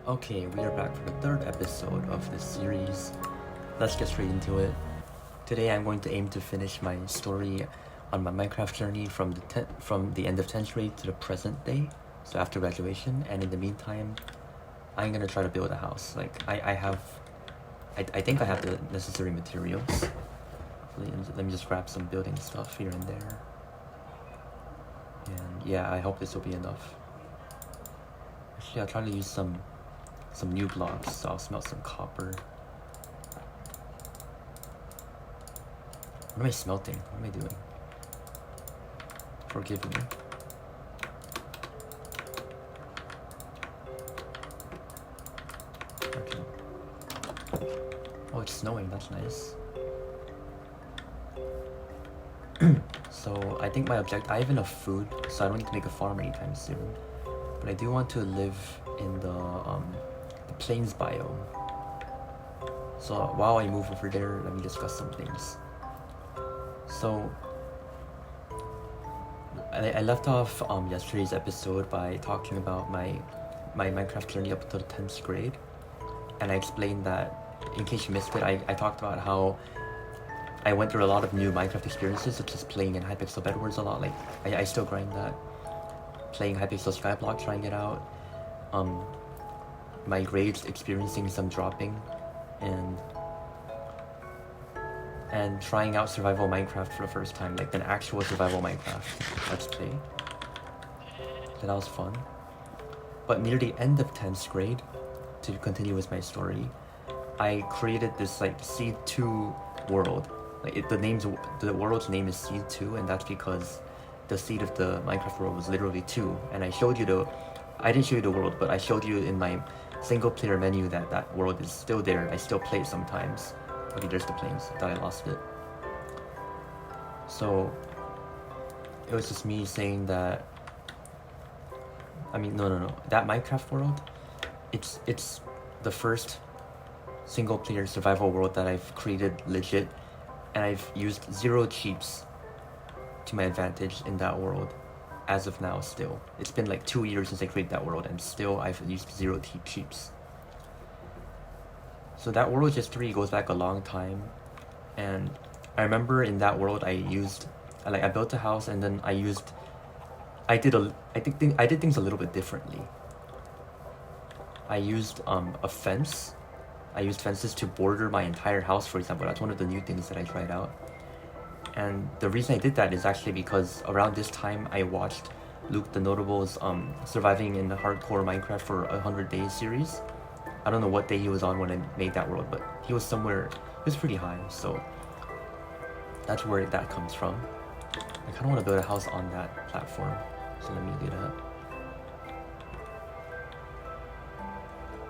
Okay, we are back for the third episode of this series. Let's get straight into it. Today I'm going to aim to finish my story on my Minecraft journey from the end of 10th grade to the present day, so after graduation, and in the meantime, I'm gonna try to build a house. I think I have the necessary materials. Let me just grab some building stuff here and there. And yeah, I hope this will be enough. Actually, I'll try to use some new blocks, so I'll smelt some copper. What am I smelting? What am I doing? Forgive me. Okay. Oh, it's snowing, that's nice. So I think I have enough food, so I don't need to make a farm anytime soon. But I do want to live in the plains biome. So while I move over there, let me discuss some things. So I left off yesterday's episode by talking about my Minecraft journey up until the 10th grade, and I explained that, in case you missed it, I talked about how I went through a lot of new Minecraft experiences, such as playing in Hypixel Bedwars a lot. Like I still grind that. Playing Hypixel Skyblock, trying it out. My grades experiencing some dropping, and trying out survival Minecraft for the first time, like an actual survival Minecraft let's play. So that was fun. But near the end of 10th grade, to continue with my story, I created this like Seed 2 world. Like the world's name is Seed 2, and that's because the seed of the Minecraft world was literally 2. And I didn't show you the world, but I showed you in my single player menu that world is still there. I still play it sometimes. Okay, there's the plains. I thought I lost it. So it was just me saying that. I mean, no. That Minecraft world, it's the first single player survival world that I've created legit, and I've used 0 cheats to my advantage in that world as of now. Still, it's been like 2 years since I created that world, and still I've used 0 cheats. So that world history goes back a long time, and I remember in that world I built a house, and then I did things a little bit differently. I used a fence. I used fences to border my entire house, for example. That's one of the new things that I tried out. And the reason I did that is actually because around this time I watched Luke the Notable's Surviving in Hardcore Minecraft for 100 Days series. I don't know what day he was on when I made that world, but he was pretty high, so that's where that comes from. I kind of want to build a house on that platform, so let me do that.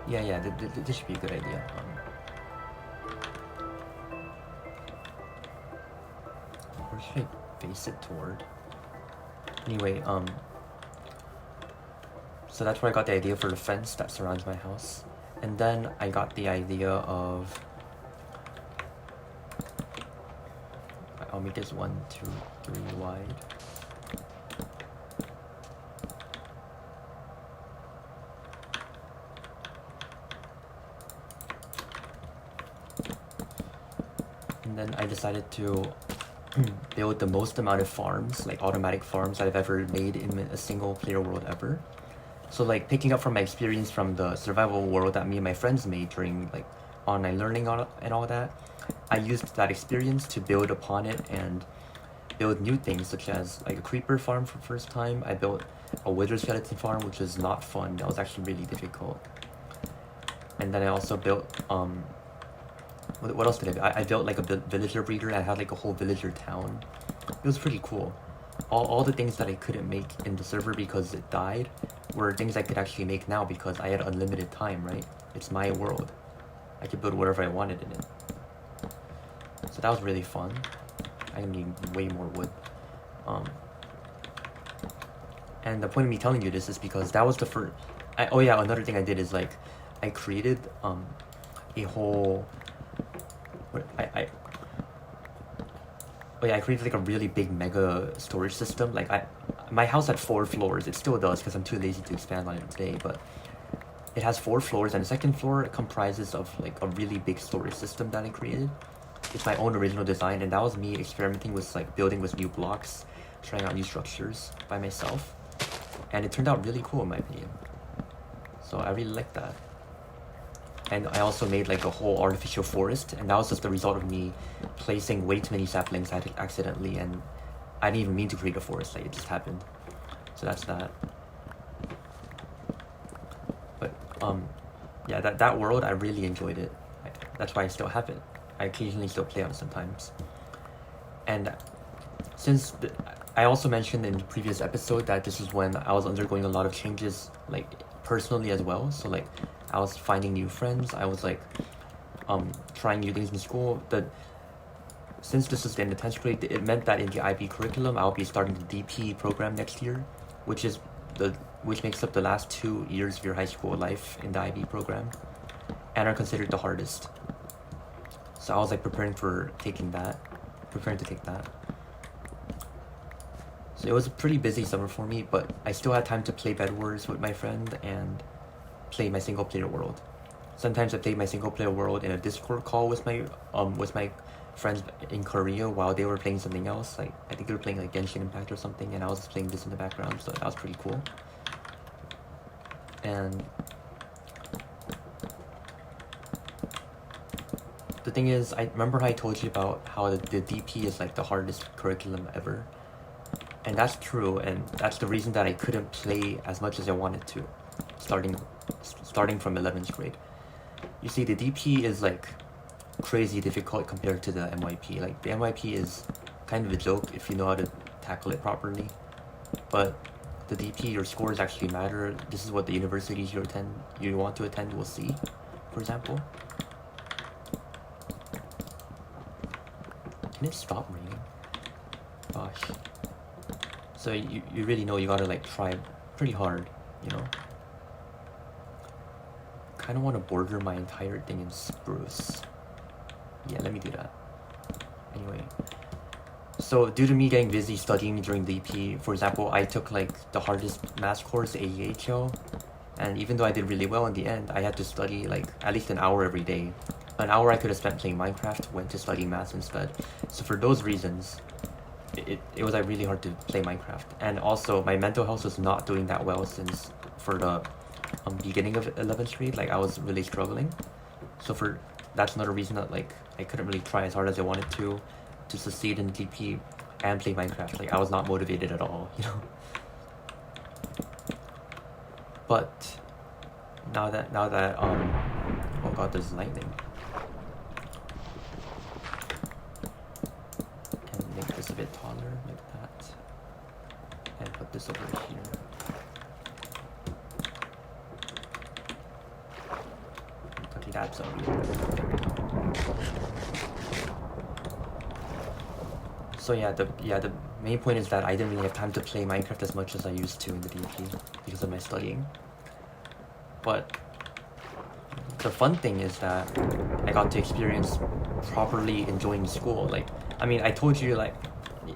Yeah, this should be a good idea. Where should I face it toward? Anyway, so that's where I got the idea for the fence that surrounds my house. And then I got the idea of, I'll make this 1, 2, 3 wide. And then I decided to build the most amount of farms, like automatic farms, I've ever made in a single player world ever. So like picking up from my experience from the survival world that me and my friends made during like online learning and all that, I used that experience to build upon it and build new things, such as like a creeper farm for the first time. I built a wither skeleton farm, which was not fun. That was actually really difficult. And then I also built what else did I do? I built like a villager breeder. I had like a whole villager town. It was pretty cool. All the things that I couldn't make in the server because it died were things I could actually make now because I had unlimited time, right? It's my world. I could build whatever I wanted in it. So that was really fun. I need way more wood. And the point of me telling you this is because that was the first... oh yeah, another thing I did is like, I created a whole... I created like a really big mega storage system. Like my house had 4 floors. It still does because I'm too lazy to expand on it today. But it has 4 floors, and the second floor comprises of like a really big storage system that I created. It's my own original design, and that was me experimenting with like building with new blocks, trying out new structures by myself, and it turned out really cool in my opinion. So I really like that. And I also made like a whole artificial forest, and that was just the result of me placing way too many saplings accidentally, and I didn't even mean to create a forest, like it just happened. So that's that. But yeah, that world, I really enjoyed it. That's why I still have it. I occasionally still play on it sometimes. And since I also mentioned in the previous episode that this is when I was undergoing a lot of changes, like personally as well. So like I was finding new friends. I was like trying new things in school. Since this is in the 10th grade, it meant that in the IB curriculum, I'll be starting the DP program next year, which makes up the last 2 years of your high school life in the IB program, and are considered the hardest. So I was like preparing to take that. So it was a pretty busy summer for me, but I still had time to play Bed Wars with my friend and play my single player world. Sometimes I played my single player world in a Discord call with my friends in Korea while they were playing something else. Like I think they were playing like Genshin Impact or something, and I was just playing this in the background, so that was pretty cool. And the thing is, I remember I told you about how the DP is like the hardest curriculum ever. And that's true, and that's the reason that I couldn't play as much as I wanted to, starting from 11th grade. You see, the DP is like crazy difficult compared to the MYP. Like the MYP is kind of a joke if you know how to tackle it properly, but the DP, your scores actually matter. This is what the universities you want to attend will see, for example. Can it stop raining? Gosh. So you really know you gotta like try pretty hard, you know? Kind of want to border my entire thing in spruce. Yeah, let me do that. Anyway. So due to me getting busy studying during DP, for example, I took like the hardest math course, AEHL, and even though I did really well in the end, I had to study like at least an hour every day. An hour I could have spent playing Minecraft, went to study math instead. So for those reasons, it was like really hard to play Minecraft. And also my mental health was not doing that well since for the beginning of 11th grade, like I was really struggling. So that's another reason that like I couldn't really try as hard as I wanted to succeed in DP and play Minecraft. Like I was not motivated at all, you know. But now that oh god, there's lightning. And make this a bit taller like that. And put this over here. Okay, that's over here. There we go. So the main point is that I didn't really have time to play Minecraft as much as I used to in the DP because of my studying. But the fun thing is that I got to experience properly enjoying school. Like, I mean, I told you, like,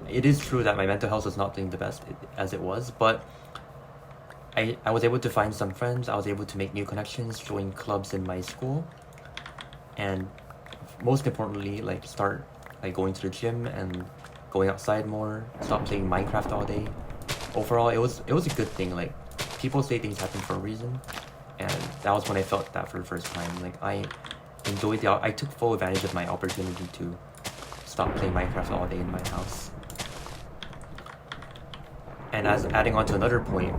it is true that my mental health was not doing the best as it was, but I was able to find some friends, I was able to make new connections, join clubs in my school, and most importantly, like, start like going to the gym and going outside more, stop playing Minecraft all day. Overall, it was a good thing. Like, people say things happen for a reason, and that was when I felt that for the first time. Like, I took full advantage of my opportunity to stop playing Minecraft all day in my house. And as adding on to another point,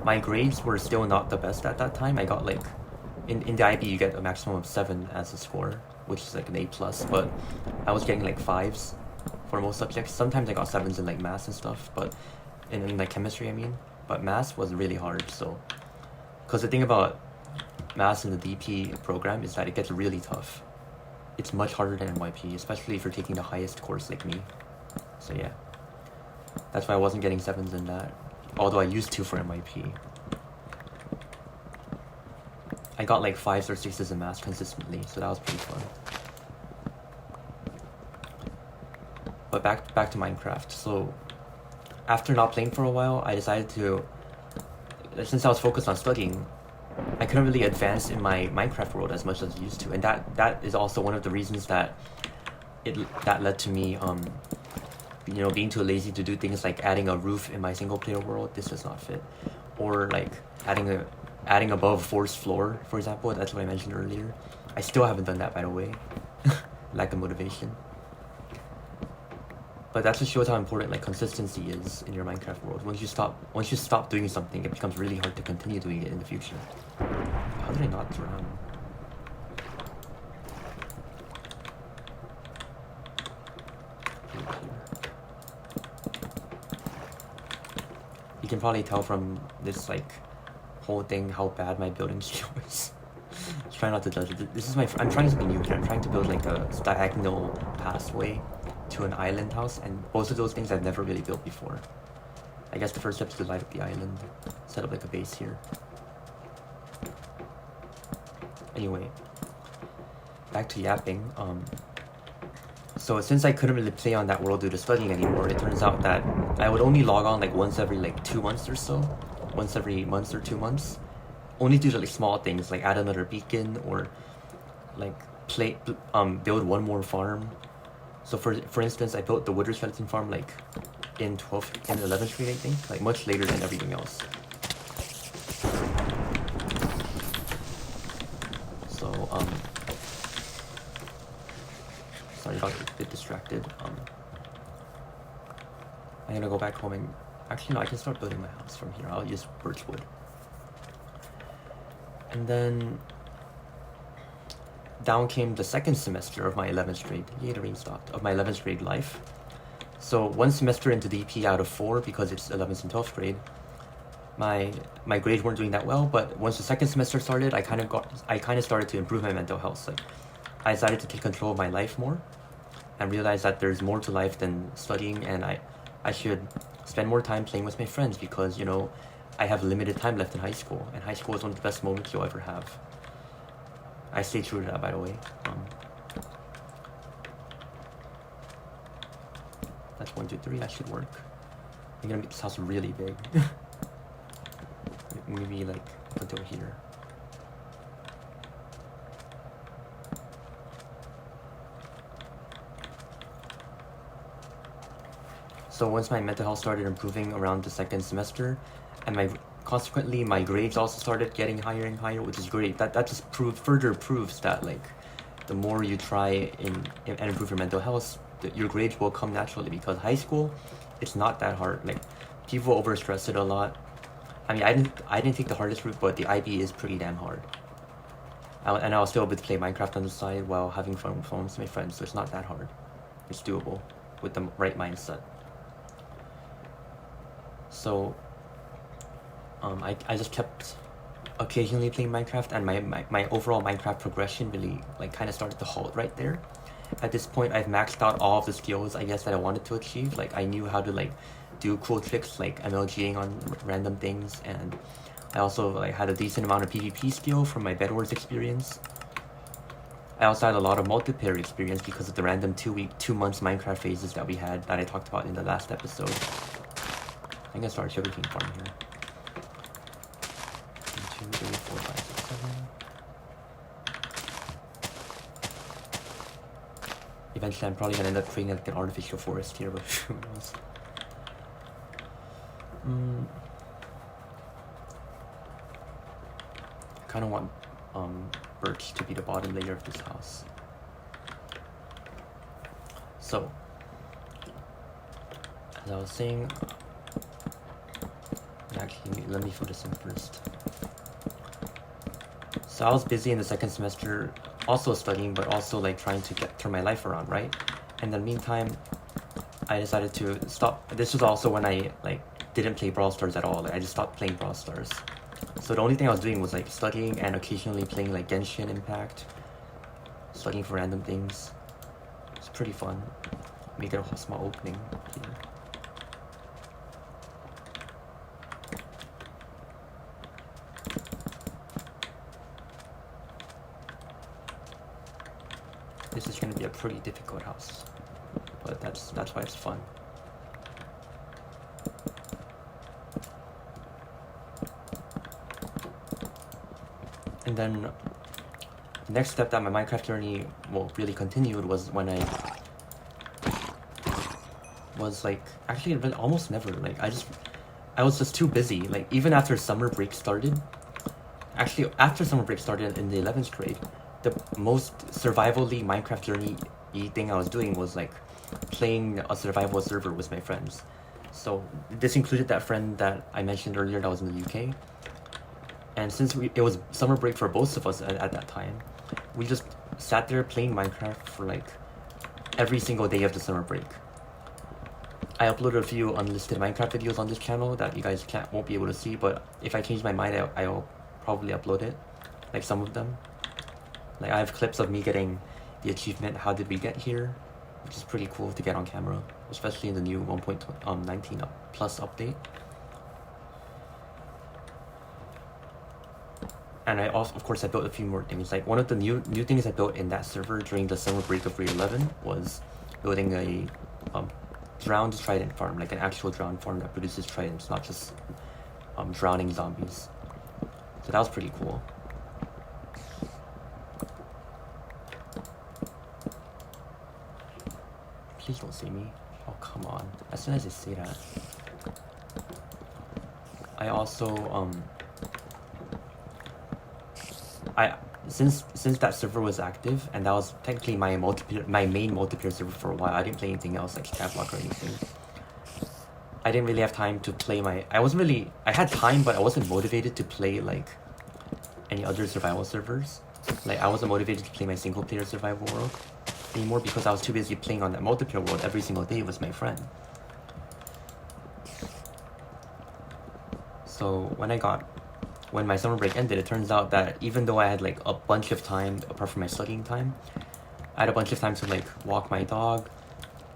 my grades were still not the best at that time. I got like, in the IB you get a maximum of 7 as a score, which is like an A+, but I was getting like 5s for most subjects. Sometimes I got 7s in like maths and stuff, but in like chemistry I mean. But maths was really hard, so. Because the thing about maths in the DP program is that it gets really tough. It's much harder than NYP, especially if you're taking the highest course like me. So yeah. That's why I wasn't getting 7s in that, although I used to for NYP. I got like 5s or 6s in maths consistently, so that was pretty fun. But back to Minecraft. So after not playing for a while, I decided to, since I was focused on studying, I couldn't really advance in my Minecraft world as much as I used to, and that is also one of the reasons that that led to me you know, being too lazy to do things like adding a roof in my single player world. This does not fit, or like adding above forced floor, for example. That's what I mentioned earlier. I still haven't done that, by the way. Lack of motivation. But that just shows how important like consistency is in your Minecraft world. Once you stop doing something, it becomes really hard to continue doing it in the future. How did I not drown? You can probably tell from this like whole thing how bad my building skill is. Try not to judge it. This is I'm trying something new here. I'm trying to build like a diagonal pathway to an island house, and both of those things I've never really built before. I guess the first step is to light up the island, set up like a base here. Anyway, back to yapping. So since I couldn't really play on that world due to studying anymore, it turns out that I would only log on like once every like 2 months or so, once every month or 2 months, only due to like small things like add another beacon or like build one more farm. So for instance, I built the Wooder Skeleton farm like in 11th grade, I think, like much later than everything else. So sorry, I got a bit distracted. I'm gonna go back home and actually no, I can start building my house from here. I'll use birch wood. And then down came the second semester of my 11th grade. Yay, the rain stopped. Of my 11th grade life. So 1 semester into DP out of 4, because it's 11th and 12th grade, my grades weren't doing that well. But once the second semester started, I kind of started to improve my mental health. Like, I decided to take control of my life more, and realize that there's more to life than studying, and I should spend more time playing with my friends, because, you know, I have limited time left in high school, and high school is one of the best moments you'll ever have. I stay true to that, by the way. That's 1, 2, 3. That should work. I'm gonna make this house really big. Maybe like until here. So once my mental health started improving around the second semester, and consequently my grades also started getting higher and higher, which is great. That just further proves that like the more you try and improve your mental health, your grades will come naturally, because high school, it's not that hard. Like, people overstress it a lot. I mean, I didn't take the hardest route, but the IB is pretty damn hard. And I was still able to play Minecraft on the side while having fun with my friends, so it's not that hard. It's doable with the right mindset. So I just kept occasionally playing Minecraft, and my overall Minecraft progression really like kind of started to halt right there. At this point, I've maxed out all of the skills, I guess, that I wanted to achieve. Like, I knew how to like do cool tricks like MLGing on random things, and I also like had a decent amount of PvP skill from my Bed Wars experience. I also had a lot of multiplayer experience because of the random 2 months Minecraft phases that we had that I talked about in the last episode. I'm gonna start a sugarcane farm here. 1, 2, 3, 4, 5, 6, 7. Eventually, I'm probably gonna end up creating like an artificial forest here, but who knows? I kind of want birch to be the bottom layer of this house. So, as I was saying, actually, let me fill this in first. So I was busy in the second semester, also studying, but also like trying to turn my life around, right? And in the meantime, I decided to stop. This was also when I like didn't play Brawl Stars at all. Like, I just stopped playing Brawl Stars. So the only thing I was doing was like studying and occasionally playing like Genshin Impact, studying for random things. It's pretty fun. Make it a small opening here. This is going to be a pretty difficult house, but that's why it's fun. then the next step that my Minecraft journey really continued was when I was like, actually almost never, like I was just too busy. Like even after summer break started, actually after summer break started in the 11th grade, the most survivally Minecraft journey thing I was doing was like playing a survival server with my friends. So this included that friend that I mentioned earlier that was in the UK. And since it was summer break for both of us at that time, we just sat there playing Minecraft for like every single day of the summer break. I uploaded a few unlisted Minecraft videos on this channel that you guys won't be able to see, but if I change my mind, I'll probably upload it, like some of them. Like I have clips of me getting the achievement "How did we get here?", which is pretty cool to get on camera, especially in the new 1.19 plus update. And I also, of course, I built a few more things. Like one of the new things I built in that server during the summer break of grade 11 was building a drowned trident farm, like an actual drowned farm that produces tridents, not just drowning zombies. So that was pretty cool. Please don't see me. Oh, come on. As soon as I say that. I also, since that server was active, and that was technically my main multiplayer server for a while, I didn't play anything else like Skyblock or anything. I didn't really have time to play I had time, but I wasn't motivated to play like any other survival servers. Like I wasn't motivated to play my single player survival world anymore because I was too busy playing on that multiplayer world every single day with my friend. So when my summer break ended, it turns out that even though I had like a bunch of time apart from my studying time, I had a bunch of time to like walk my dog,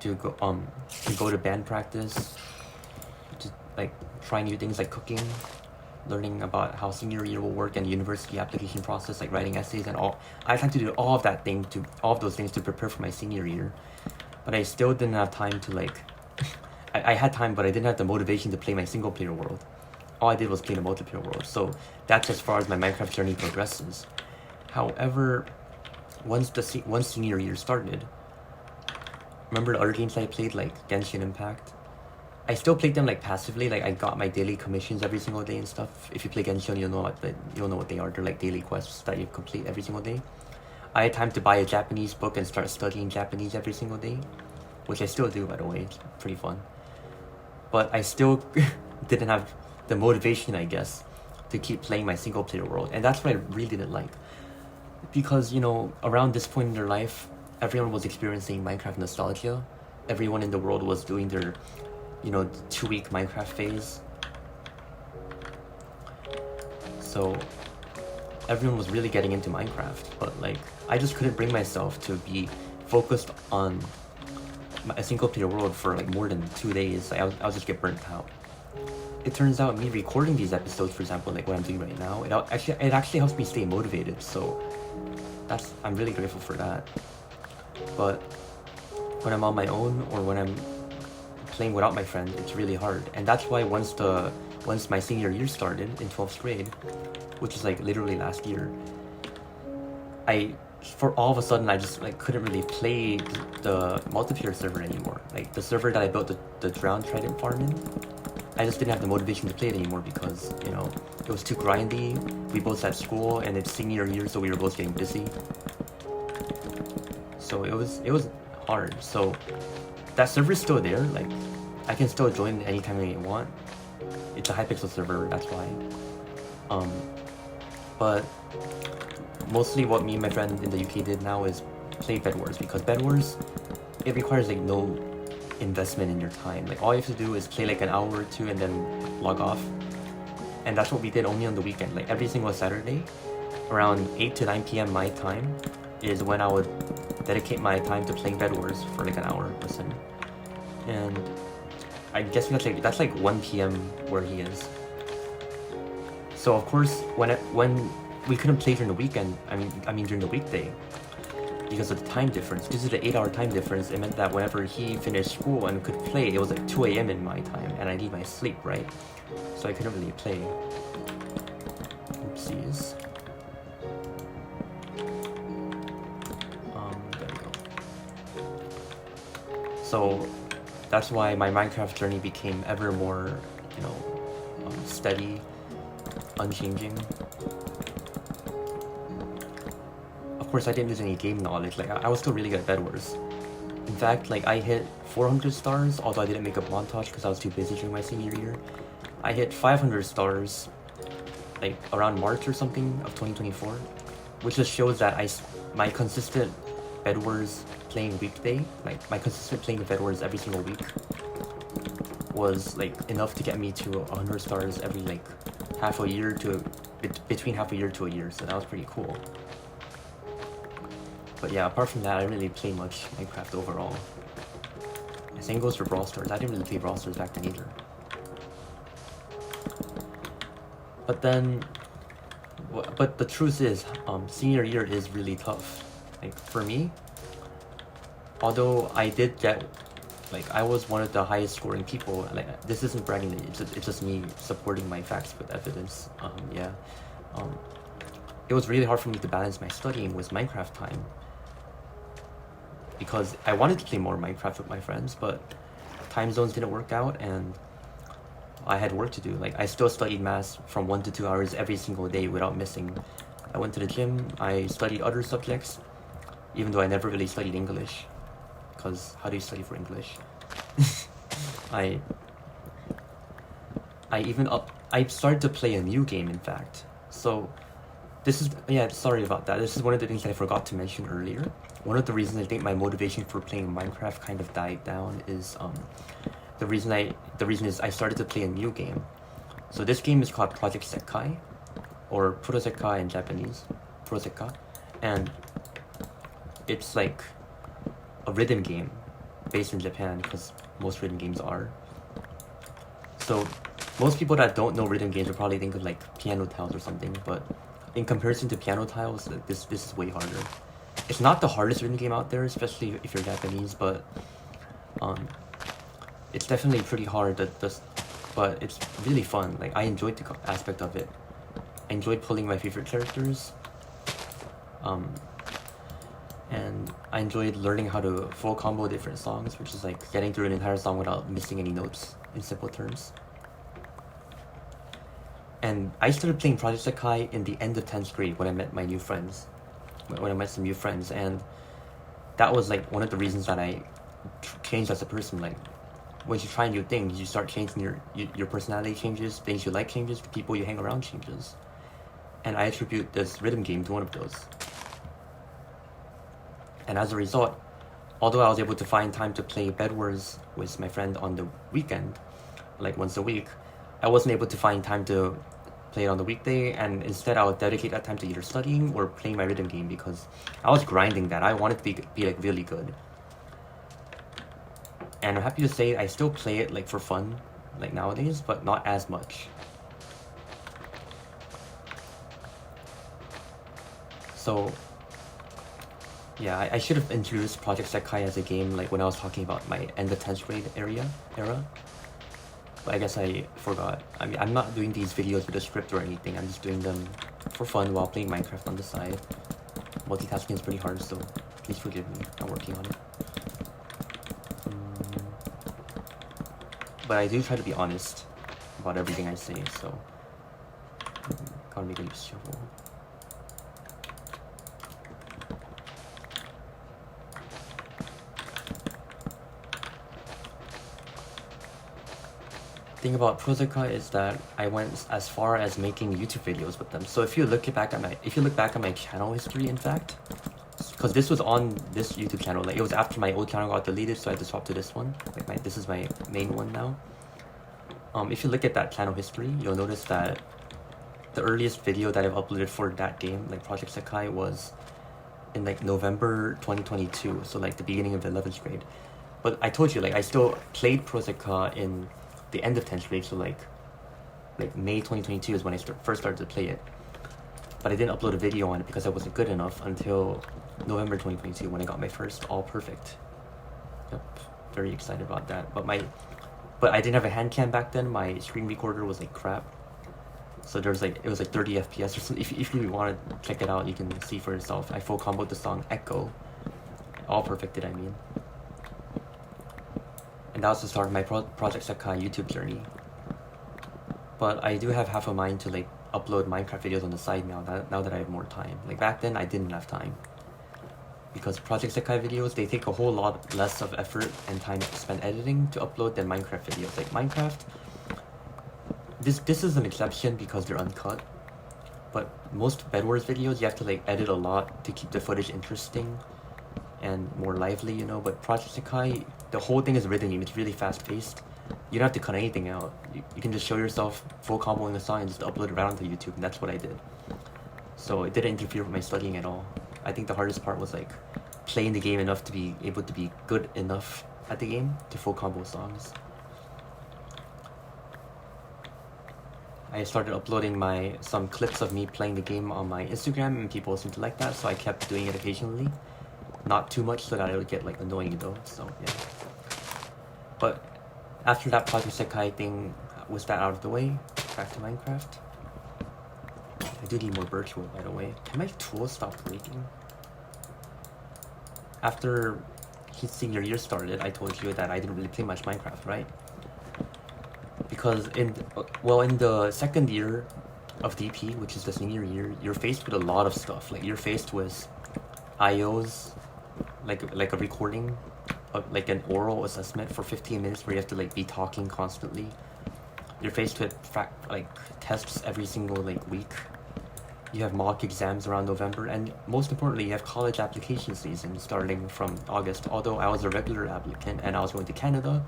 to go to band practice, to like try new things like cooking, learning about how senior year will work and university application process, like writing essays and all. I had time to do all of those things to prepare for my senior year, but I still didn't have time to like. I had time, but I didn't have the motivation to play my single player world. All I did was play the multiplayer world, so that's as far as my Minecraft journey progresses. However, once senior year started, remember the other games I played, like Genshin Impact? I still played them like passively, like I got my daily commissions every single day and stuff. If you play Genshin, you'll know what they are. They're like daily quests that you complete every single day. I had time to buy a Japanese book and start studying Japanese every single day, which I still do, by the way. It's pretty fun. But I still didn't have the motivation, I guess, to keep playing my single player world, and that's what I really didn't like, because around this point in their life, everyone was experiencing Minecraft nostalgia. Everyone in the world was doing their 2-week Minecraft phase, so everyone was really getting into Minecraft, but like I just couldn't bring myself to be focused on a single player world for like more than 2 days. Like, I'll just get burnt out. It turns out me recording these episodes, for example, like what I'm doing right now, it actually helps me stay motivated, so I'm really grateful for that. But when I'm on my own or when I'm playing without my friend, it's really hard. And that's why once my senior year started in 12th grade, which is like literally last year, for all of a sudden I just like couldn't really play the multiplayer server anymore. Like the server that I built the drowned trident farm in, I just didn't have the motivation to play it anymore because, it was too grindy. We both had school and it's senior year, so we were both getting busy. So it was hard. So that server is still there. Like I can still join anytime I want. It's a Hypixel server, that's why. But mostly what me and my friend in the UK did now is play Bed Wars, because Bed Wars, it requires like no investment in your time. Like all you have to do is play like an hour or two and then log off. And that's what we did only on the weekend. Like every single Saturday around 8 to 9 p.m. my time is when I would dedicate my time to playing Bed Wars for like an hour. Listen, and I guess that's like 1 p.m. where he is. So of course when we couldn't play during the weekend, I mean during the weekday, because of the time difference. Due to the 8-hour time difference, it meant that whenever he finished school and could play, it was like 2 a.m. in my time, and I need my sleep, right? So I couldn't really play. Oopsies. So that's why my Minecraft journey became ever more, steady, unchanging. Of course, I didn't use any game knowledge. Like, I was still really good at Bed Wars. In fact, like, I hit 400 stars, although I didn't make a montage because I was too busy during my senior year. I hit 500 stars, like, around March or something of 2024, which just shows that my consistent Bed Wars playing weekday, like, my consistent playing of Bed Wars every single week was, like, enough to get me to 100 stars every, like, between half a year to a year, so that was pretty cool. But yeah, apart from that, I didn't really play much Minecraft overall. The same goes for Brawl Stars. I didn't really play Brawl Stars back then either. But the truth is, senior year is really tough. Like, for me, although I did get, like, I was one of the highest scoring people, like, this isn't bragging, it's just me supporting my facts with evidence. It was really hard for me to balance my studying with Minecraft time, because I wanted to play more Minecraft with my friends, but time zones didn't work out and I had work to do. Like, I still studied math from 1 to 2 hours every single day without missing. I went to the gym, I studied other subjects, even though I never really studied English, because how do you study for English? I started to play a new game, in fact. So sorry about that. This is one of the things I forgot to mention earlier. One of the reasons I think my motivation for playing Minecraft kind of died down is the reason is I started to play a new game. So this game is called Project Sekai, or Prosekai in Japanese, Proseka, and it's like a rhythm game based in Japan, because most rhythm games are. So most people that don't know rhythm games will probably think of like Piano Tiles or something, but in comparison to Piano Tiles, this is way harder. It's not the hardest rhythm game out there, especially if you're Japanese, but it's definitely pretty hard. But it's really fun. Like, I enjoyed the aspect of it. I enjoyed pulling my favorite characters, and I enjoyed learning how to full combo different songs, which is like getting through an entire song without missing any notes, in simple terms. And I started playing Project Sekai in the end of 10th grade when I met my new friends. When I met some new friends, and that was like one of the reasons that I changed as a person. Like, when you try new things, you start changing your personality changes, things you like changes, the people you hang around changes. And I attribute this rhythm game to one of those. And as a result, although I was able to find time to play Bed Wars with my friend on the weekend, like once a week, I wasn't able to find time to play it on the weekday, and instead I would dedicate that time to either studying or playing my rhythm game, because I was grinding that. I wanted to be like really good. And I'm happy to say I still play it like for fun, like nowadays, but not as much. So yeah, I should have introduced Project Sekai as a game like when I was talking about my end of 10th grade era. But I guess I forgot. I mean, I'm not doing these videos with a script or anything. I'm just doing them for fun while playing Minecraft on the side. Multitasking is pretty hard, so please forgive me. I'm working on it. But I do try to be honest about everything I say, so gotta make a new shovel. Thing about Proseka is that I went as far as making YouTube videos with them. So if you look back at my channel history, in fact, because this was on this YouTube channel, like it was after my old channel got deleted, so I had to swap to this one. Like this is my main one now. If you look at that channel history, you'll notice that the earliest video that I've uploaded for that game, like Project Sekai, was in like November 2022, so like the beginning of 11th grade. But I told you, like I still played Proseka in the end of 10th grade, so like May 2022 is when I first started to play it. But I didn't upload a video on it because I wasn't good enough until November 2022 when I got my first all perfect. Yep, very excited about that. But I didn't have a hand cam back then. My screen recorder was like crap. So it was like 30 FPS or something. If you want to check it out, you can see for yourself. I full comboed the song Echo. All perfected, I mean. And that was the start of my Project Sekai YouTube journey. But I do have half a mind to like upload Minecraft videos on the side now that I have more time. Like back then I didn't have time. Because Project Sekai videos, they take a whole lot less of effort and time to spend editing to upload than Minecraft videos. Like Minecraft, this is an exception because they're uncut. But most Bed Wars videos, you have to like edit a lot to keep the footage interesting and more lively, you know. But Project Sekai, the whole thing is rhythm game. It's really fast paced. You don't have to cut anything out. You can just show yourself full comboing a song and just upload it right onto YouTube, and that's what I did. So it didn't interfere with my studying at all. I think the hardest part was like playing the game enough to be able to be good enough at the game to full combo songs. I started uploading some clips of me playing the game on my Instagram, and people seemed to like that, so I kept doing it occasionally. Not too much so that it would get like annoying though, so yeah. But after that Project Sekai thing was that out of the way, back to Minecraft. I do need more birch wood, by the way. Can my tools stop breaking? After his senior year started, I told you that I didn't really play much Minecraft, right? Because in the second year of DP, which is the senior year, you're faced with a lot of stuff. Like you're faced with IOs, like a recording, like an oral assessment for 15 minutes where you have to like be talking constantly. You're faced with like tests every single like week. You have mock exams around November, and most importantly, you have college application season starting from August. Although I was a regular applicant and I was going to Canada,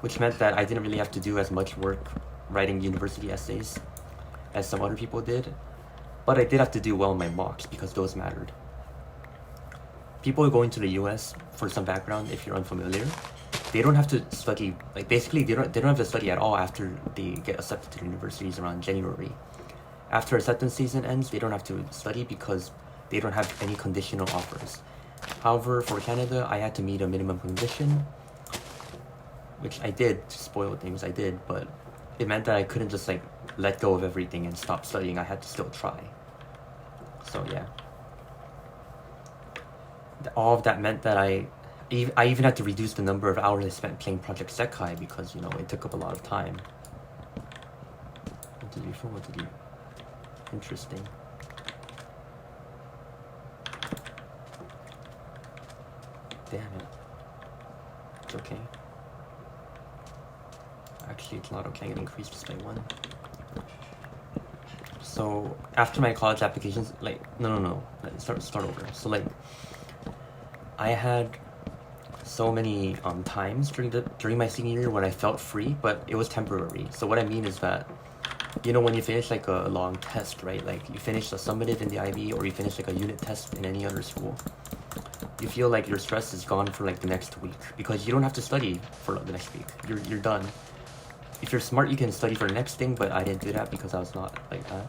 which meant that I didn't really have to do as much work writing university essays as some other people did. But I did have to do well in my mocks because those mattered. People going to the US, for some background, if you're unfamiliar, they don't have to study, like basically they don't have to study at all after they get accepted to the universities around January. After acceptance season ends, they don't have to study because they don't have any conditional offers. However, for Canada, I had to meet a minimum condition, which I did to spoil things, I did, but it meant that I couldn't just like let go of everything and stop studying. I had to still try. So yeah. All of that meant that I even had to reduce the number of hours I spent playing Project Sekai because, you know, it took up a lot of time. What did you feel? What did you... Interesting. Damn it. It's okay. Actually, it's not okay. I'm gonna increase this by 1. So after my college applications, like no. Let's start over. So like, I had so many times during my senior year when I felt free, but it was temporary. So what I mean is that, you know, when you finish like a long test, right? Like you finish a summative in the IB or you finish like a unit test in any other school, you feel like your stress is gone for like the next week because you don't have to study for the next week. You're done. If you're smart, you can study for the next thing, but I didn't do that because I was not like that.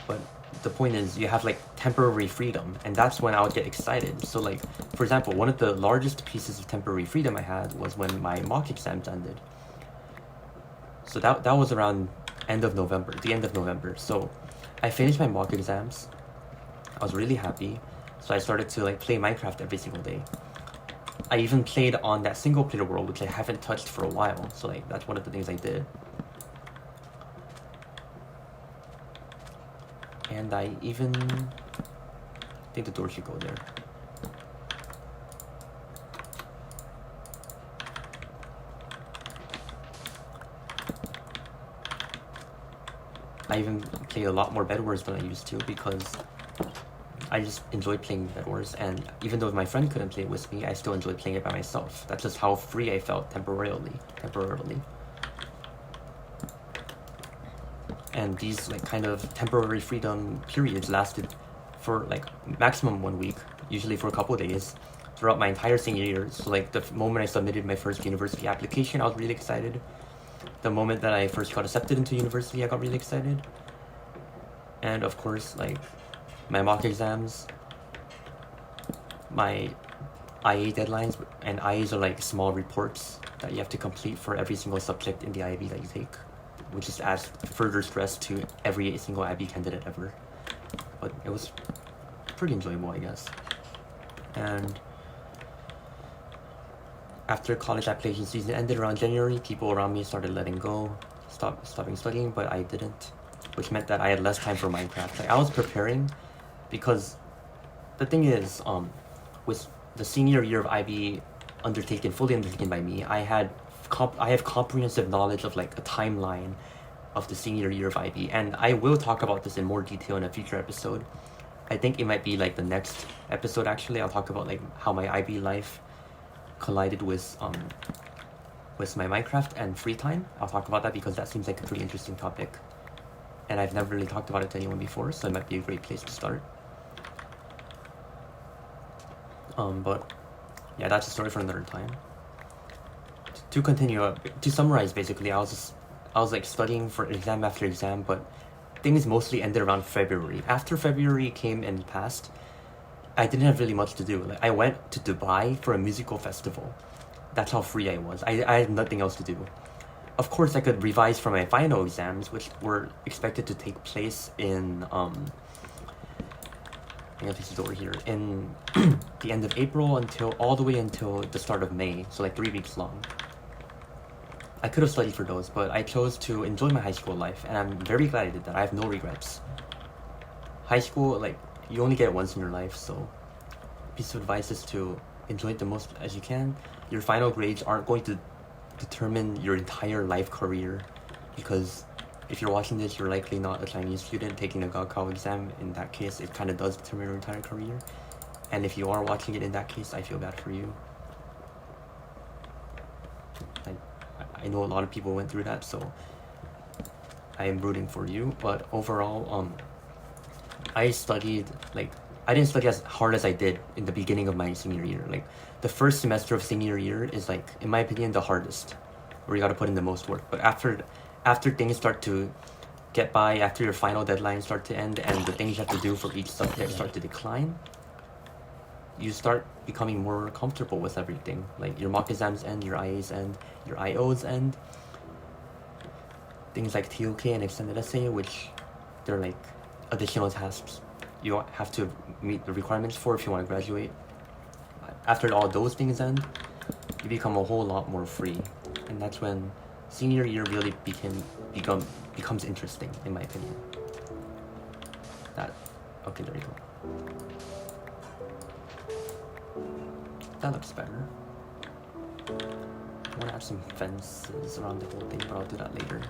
But the point is, you have like temporary freedom, and that's when I would get excited. So like, for example, one of the largest pieces of temporary freedom I had was when my mock exams ended. So that was around the end of November. So I finished my mock exams. I was really happy. So I started to like play Minecraft every single day. I even played on that single player world, which I haven't touched for a while. So like, that's one of the things I did. And I even think the door should go there. I even play a lot more Bed Wars than I used to because I just enjoyed playing Bed Wars, and even though my friend couldn't play it with me, I still enjoyed playing it by myself. That's just how free I felt temporarily. And these like kind of temporary freedom periods lasted for like maximum 1 week, usually for a couple of days, throughout my entire senior year. So like the moment I submitted my first university application, I was really excited. The moment that I first got accepted into university, I got really excited. And of course, like my mock exams, my IA deadlines, and IAs are like small reports that you have to complete for every single subject in the IB that you take, which just adds further stress to every single IB candidate ever. But it was pretty enjoyable, I guess. And after college application season ended around January, people around me started letting go, stopping studying, but I didn't, which meant that I had less time for Minecraft. Like I was preparing, because the thing is, with the senior year of IB fully undertaken by me, I have comprehensive knowledge of like a timeline of the senior year of IB, and I will talk about this in more detail in a future episode. I think it might be like the next episode actually. I'll talk about like how my IB life collided with my Minecraft and free time. I'll talk about that because that seems like a pretty interesting topic, and I've never really talked about it to anyone before, so it might be a great place to start. But yeah, that's a story for another time. To continue, to summarize, basically, I was like studying for exam after exam, but things mostly ended around February. After February came and passed, I didn't have really much to do. Like I went to Dubai for a musical festival. That's how free I was. I had nothing else to do. Of course, I could revise for my final exams, which were expected to take place in I guess this is over here in the end of April all the way until the start of May, so like 3 weeks long. I could have studied for those, but I chose to enjoy my high school life, and I'm very glad I did that. I have no regrets. High school, like, you only get it once in your life, so piece of advice is to enjoy it the most as you can. Your final grades aren't going to determine your entire life career, because if you're watching this, you're likely not a Chinese student taking a Gaokao exam. In that case, it kind of does determine your entire career. And if you are watching it in that case, I feel bad for you. I know a lot of people went through that, so I am rooting for you. But overall, I studied, like, I didn't study as hard as I did in the beginning of my senior year. Like, the first semester of senior year is, like, in my opinion, the hardest, where you gotta put in the most work. But after things start to get by, after your final deadlines start to end, and the things you have to do for each subject start to decline, you start becoming more comfortable with everything. Like, your mock exams end, your IAs end, your IOs end. Things like TOK and extended essay, which they're like additional tasks you have to meet the requirements for if you want to graduate. After all those things end, you become a whole lot more free, and that's when senior year really becomes interesting, in my opinion. Okay, there you go. That looks better. I want to add some fences around the whole thing, but I'll do that later.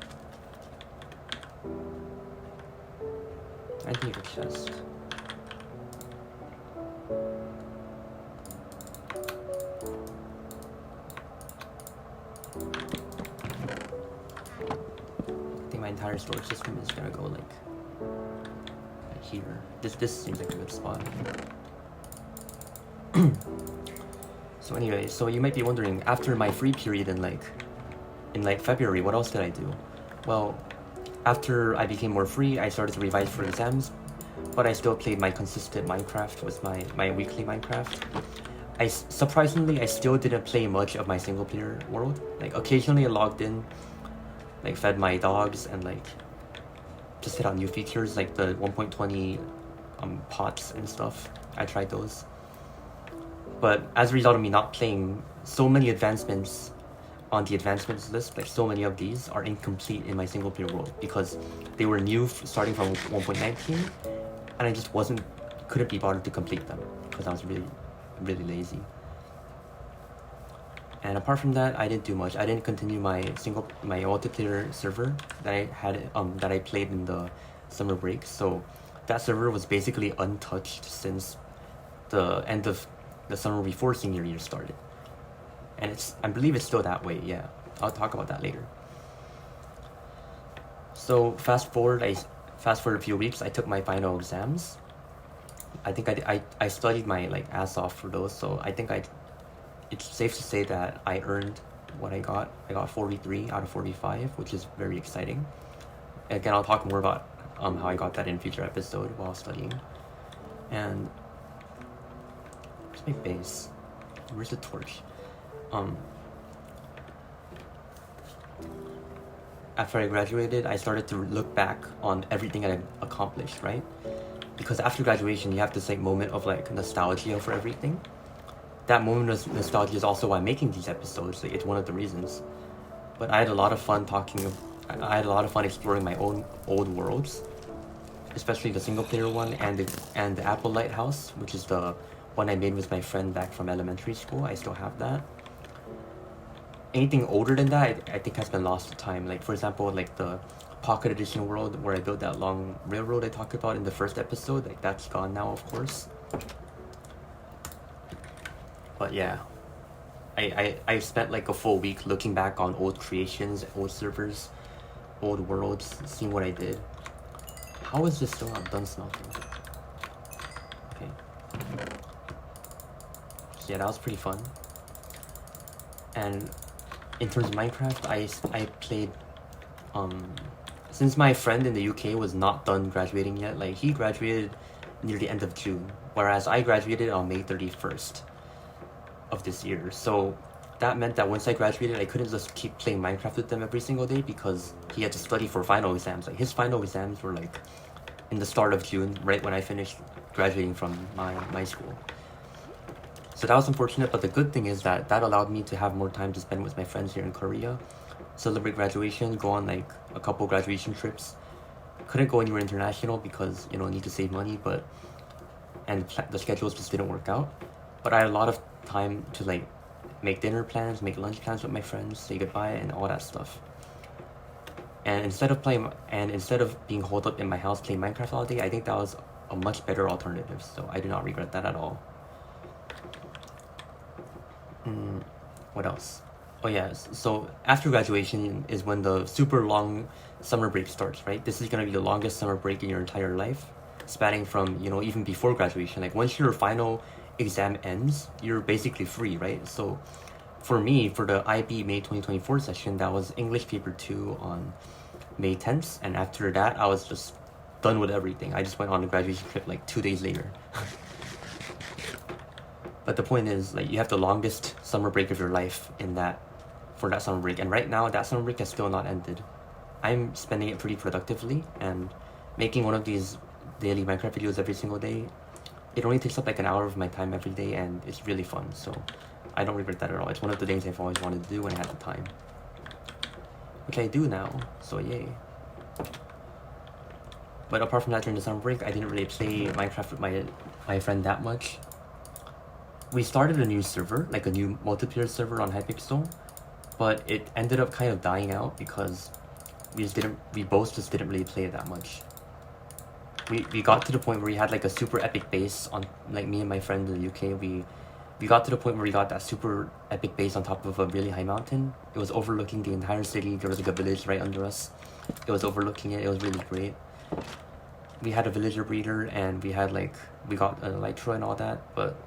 I need a chest. I think my entire storage system is gonna go like here. This seems like a good spot. So anyway, so you might be wondering, after my free period in February, what else did I do? Well, after I became more free, I started to revise for exams, but I still played my consistent Minecraft with my weekly Minecraft. Surprisingly, I still didn't play much of my single player world. Like, occasionally I logged in, like fed my dogs, and like just hit out new features like the 1.20 pots and stuff. I tried those. But as a result of me not playing, so many advancements on the advancements list, like so many of these are incomplete in my single player world because they were new starting from 1.19, and I just couldn't be bothered to complete them because I was really, really lazy. And apart from that, I didn't do much. I didn't continue my multiplayer server that I had that I played in the summer break. So that server was basically untouched since the end of the summer before senior year started, and I believe it's still that way. Yeah, I'll talk about that later. So fast forward a few weeks. I took my final exams. I think I studied my ass off for those. So I think it's safe to say that I earned what I got. I got 43 out of 45, which is very exciting. Again, I'll talk more about how I got that in a future episode while studying. And my base. Where's the torch? After I graduated, I started to look back on everything I accomplished, right? Because after graduation, you have this moment of nostalgia for everything. that moment of nostalgia is also why I'm making these episodes. Like, it's one of the reasons. But I had a lot of fun I had a lot of fun exploring my own old worlds, especially the single player one and the Apple Lighthouse, which is the one I made with my friend back from elementary school. I still have that. Anything older than that, I think has been lost to time. Like, for example, like the Pocket Edition world where I built that long railroad I talked about in the first episode, like that's gone now, of course. But yeah, I spent like a full week looking back on old creations, old servers, old worlds, seeing what I did. How is this still not done smelting? Okay. So yeah, that was pretty fun. And in terms of Minecraft, I played, since my friend in the UK was not done graduating yet, like he graduated near the end of June, whereas I graduated on May 31st of this year. So that meant that once I graduated, I couldn't just keep playing Minecraft with them every single day because he had to study for final exams. Like his final exams were like in the start of June, right when I finished graduating from my school. So that was unfortunate, but the good thing is that allowed me to have more time to spend with my friends here in Korea, celebrate graduation, go on like a couple graduation trips. Couldn't go anywhere international because, you know, need to save money, and the schedules just didn't work out. But I had a lot of time to like make dinner plans, make lunch plans with my friends, say goodbye, and all that stuff. And instead of being holed up in my house playing Minecraft all day, I think that was a much better alternative. So I do not regret that at all. What else? Oh yeah, so after graduation is when the super long summer break starts, right? This is gonna be the longest summer break in your entire life, spanning from, you know, even before graduation. Like once your final exam ends, you're basically free, right? So for me, for the IB May 2024 session, that was English paper 2 on May 10th, and after that, I was just done with everything. I just went on a graduation trip like 2 days later. But the point is, like, you have the longest summer break of your life for that summer break. And right now, that summer break has still not ended. I'm spending it pretty productively and making one of these daily Minecraft videos every single day. It only takes up like an hour of my time every day, and it's really fun. So I don't regret that at all. It's one of the things I've always wanted to do when I had the time, which I do now. So yay. But apart from that, during the summer break, I didn't really play Minecraft with my friend that much. We started a new server, like a new multiplayer server on Hypixel, but it ended up kind of dying out because we both just didn't really play it that much. We got to the point where we had like a super epic base on, like me and my friend in the UK, we got to the point where we got that super epic base on top of a really high mountain. It was overlooking the entire city. There was like a village right under us. It was overlooking it. It was really great. We had a villager breeder and we got a elytra and all that, but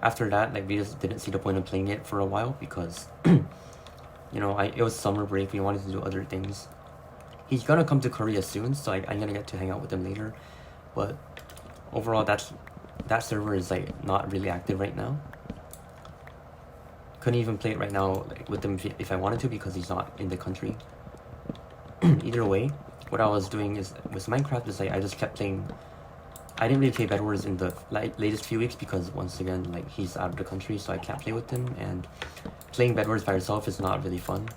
after that, like, we just didn't see the point of playing it for a while because, you know, it was summer break. We wanted to do other things. He's gonna come to Korea soon, so I'm gonna get to hang out with him later. But overall, that server is like not really active right now. Couldn't even play it right now like, with him if I wanted to because he's not in the country. Either way, what I was doing is with Minecraft is like I just kept playing. I didn't really play Bed Wars in the latest few weeks because once again, like, he's out of the country, so I can't play with him, and playing Bed Wars by yourself is not really fun.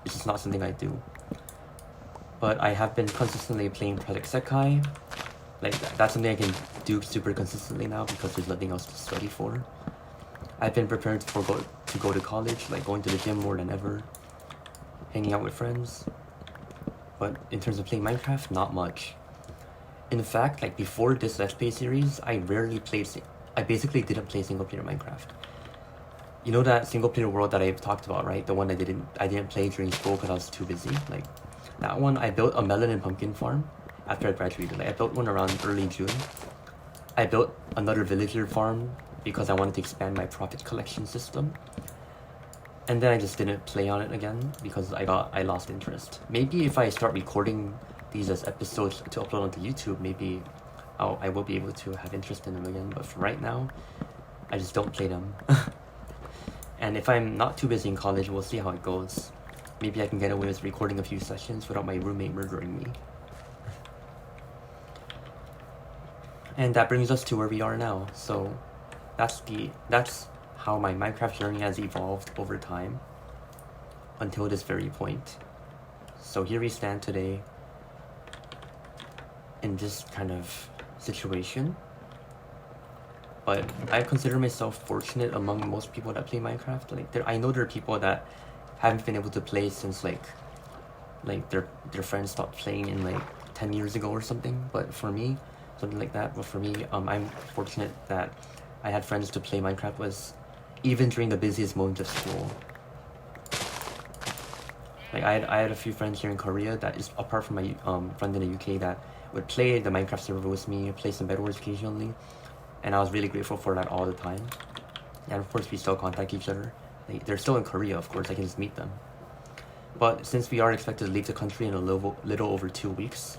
It's just not something I do. But I have been consistently playing Project Sekai. Like, that's something I can do super consistently now because there's nothing else to study for. I've been preparing to go to college, like going to the gym more than ever, hanging out with friends. But in terms of playing Minecraft, not much. In fact, like before this Let's Play series, I basically didn't play single player Minecraft. You know that single player world that I've talked about, right? The one I didn't play during school because I was too busy. Like that one, I built a melon and pumpkin farm after I graduated. Like I built one around early June. I built another villager farm because I wanted to expand my profit collection system. And then I just didn't play on it again because I lost interest. Maybe if I start recording these as episodes to upload onto YouTube, maybe I will be able to have interest in them again. But for right now, I just don't play them. And if I'm not too busy in college, we'll see how it goes. Maybe I can get away with recording a few sessions without my roommate murdering me. And that brings us to where we are now. So that's how my Minecraft journey has evolved over time until this very point. So here we stand today in this kind of situation. But I consider myself fortunate among most people that play Minecraft. Like I know there are people that haven't been able to play since like their friends stopped playing in like 10 years ago or something. But for me, something like that. But for me, I'm fortunate that I had friends to play Minecraft with, even during the busiest moments of school. Like I had a few friends here in Korea that is apart from my friend in the UK that would play the Minecraft server with me, play some Bed Wars occasionally, and I was really grateful for that all the time. And of course we still contact each other. They're still in Korea, of course, I can just meet them. But since we are expected to leave the country in a little over 2 weeks,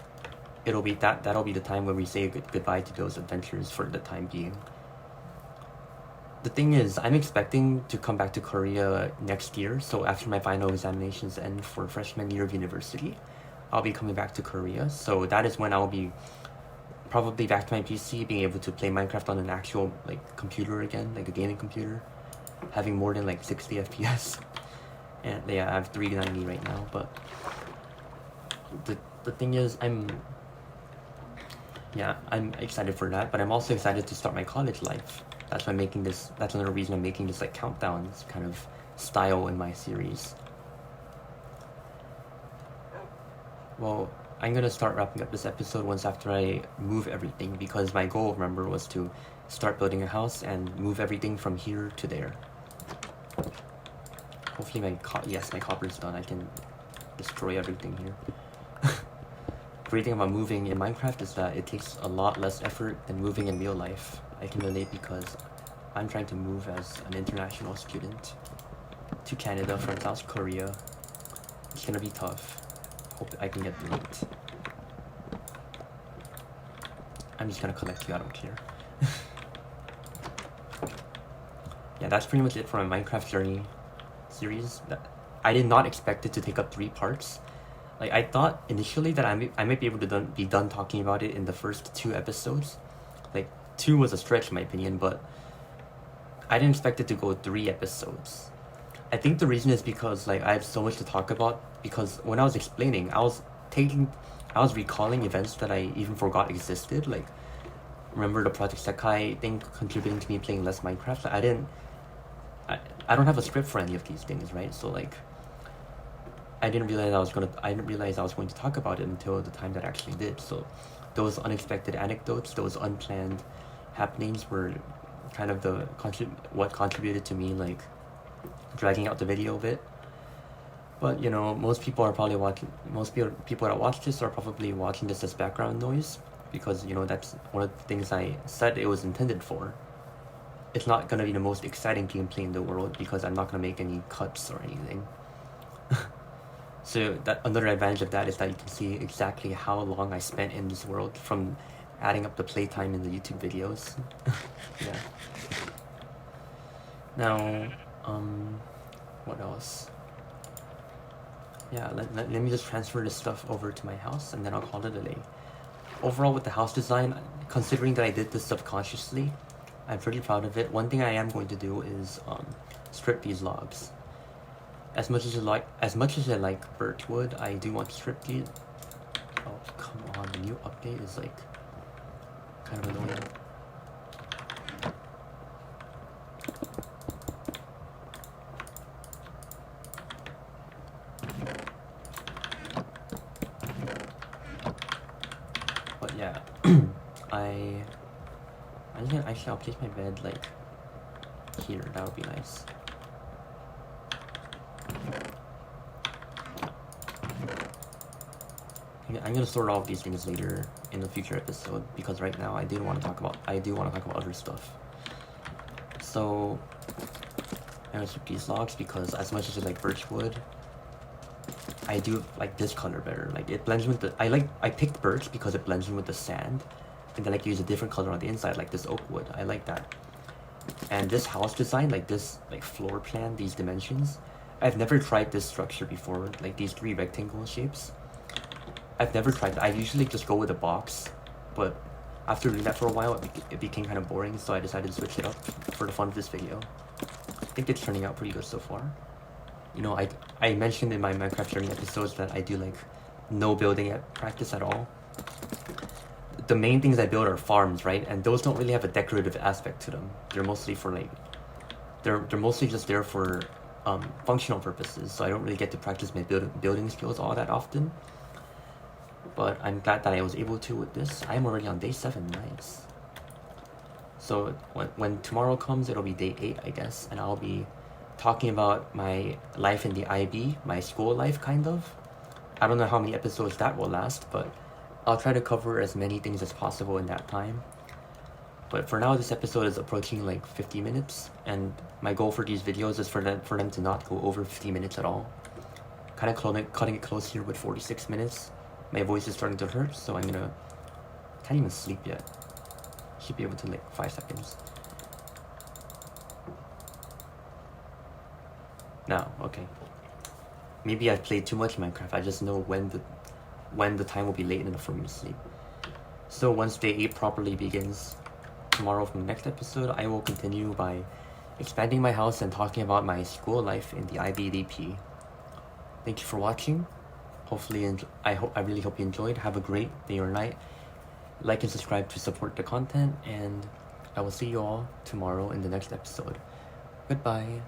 that'll be the time when we say goodbye to those adventures for the time being. The thing is, I'm expecting to come back to Korea next year, so after my final examinations end for freshman year of university, I'll be coming back to Korea. So that is when I'll be probably back to my PC, being able to play Minecraft on an actual like computer again, like a gaming computer, having more than like 60 FPS. And yeah, I have 390 right now, but the thing is, I'm excited for that, but I'm also excited to start my college life. That's another reason I'm making this like countdown kind of style in my series. Well, I'm gonna start wrapping up this episode once after I move everything, because my goal, remember, was to start building a house and move everything from here to there. Hopefully my copper's done. I can destroy everything here. Great thing about moving in Minecraft is that it takes a lot less effort than moving in real life. I can relate because I'm trying to move as an international student to Canada from South Korea. It's gonna be tough. Hope I can get through it. I'm just gonna collect you, I don't care. Yeah, that's pretty much it for my Minecraft journey series. I did not expect it to take up 3 parts. Like, I thought initially that I might be able to be done talking about it in the first 2 episodes. Like, 2 was a stretch in my opinion, but I didn't expect it to go 3 episodes. I think the reason is because like I have so much to talk about, because when I was explaining, I was recalling events that I even forgot existed. Like, remember the Project Sekai thing contributing to me playing less Minecraft? Like, I don't have a script for any of these things, right? So like I didn't realize I was going to talk about it until the time that I actually did. So those unexpected anecdotes, those unplanned happenings were kind of what contributed to me like dragging out the video a bit. But you know, most people that watch this are probably watching this as background noise, because you know that's one of the things I said it was intended for. It's not gonna be the most exciting gameplay in the world because I'm not gonna make any cuts or anything. So that another advantage of that is that you can see exactly how long I spent in this world from adding up the playtime in the YouTube videos. Yeah. Now, what else? Yeah, let me just transfer this stuff over to my house and then I'll call it a day. Overall, with the house design, considering that I did this subconsciously, I'm pretty proud of it. One thing I am going to do is strip these logs. As much as I like birchwood, I do want to strip these. Oh come on, the new update is like kind of annoying. But yeah, I'll place my bed like here. That would be nice. I'm gonna sort all of these things later in a future episode, because right now I do want to talk about other stuff. So I'm gonna strip these logs because as much as I like birchwood, I do like this color better. Like it blends with the I picked birch because it blends in with the sand, and then I can use a different color on the inside, like this oak wood. I like that. And this house design, like this like floor plan, these dimensions, I've never tried this structure before, like these 3 rectangle shapes. I've never tried that. I usually just go with a box, but after doing that for a while, it became kind of boring, so I decided to switch it up for the fun of this video. I think it's turning out pretty good so far. You know, I mentioned in my Minecraft journey episodes that I do like no building at practice at all. The main things I build are farms, right? And those don't really have a decorative aspect to them. They're mostly for like, they're mostly just there for functional purposes. So I don't really get to practice my building skills all that often. But I'm glad that I was able to with this. I'm already on day 7, nice. So when tomorrow comes, it'll be day 8, I guess, and I'll be talking about my life in the IB, my school life, kind of. I don't know how many episodes that will last, but I'll try to cover as many things as possible in that time. But for now, this episode is approaching like 50 minutes, and my goal for these videos is for them to not go over 50 minutes at all. Kind of cutting it close here with 46 minutes. My voice is starting to hurt, so can't even sleep yet. Should be able to like 5 seconds. Now, okay. Maybe I've played too much Minecraft. I just know when the time will be late enough for me to sleep. So once day 8 properly begins, tomorrow from the next episode, I will continue by expanding my house and talking about my school life in the IBDP. Thank you for watching. Hopefully, I really hope you enjoyed. Have a great day or night. Like and subscribe to support the content, and I will see you all tomorrow in the next episode. Goodbye.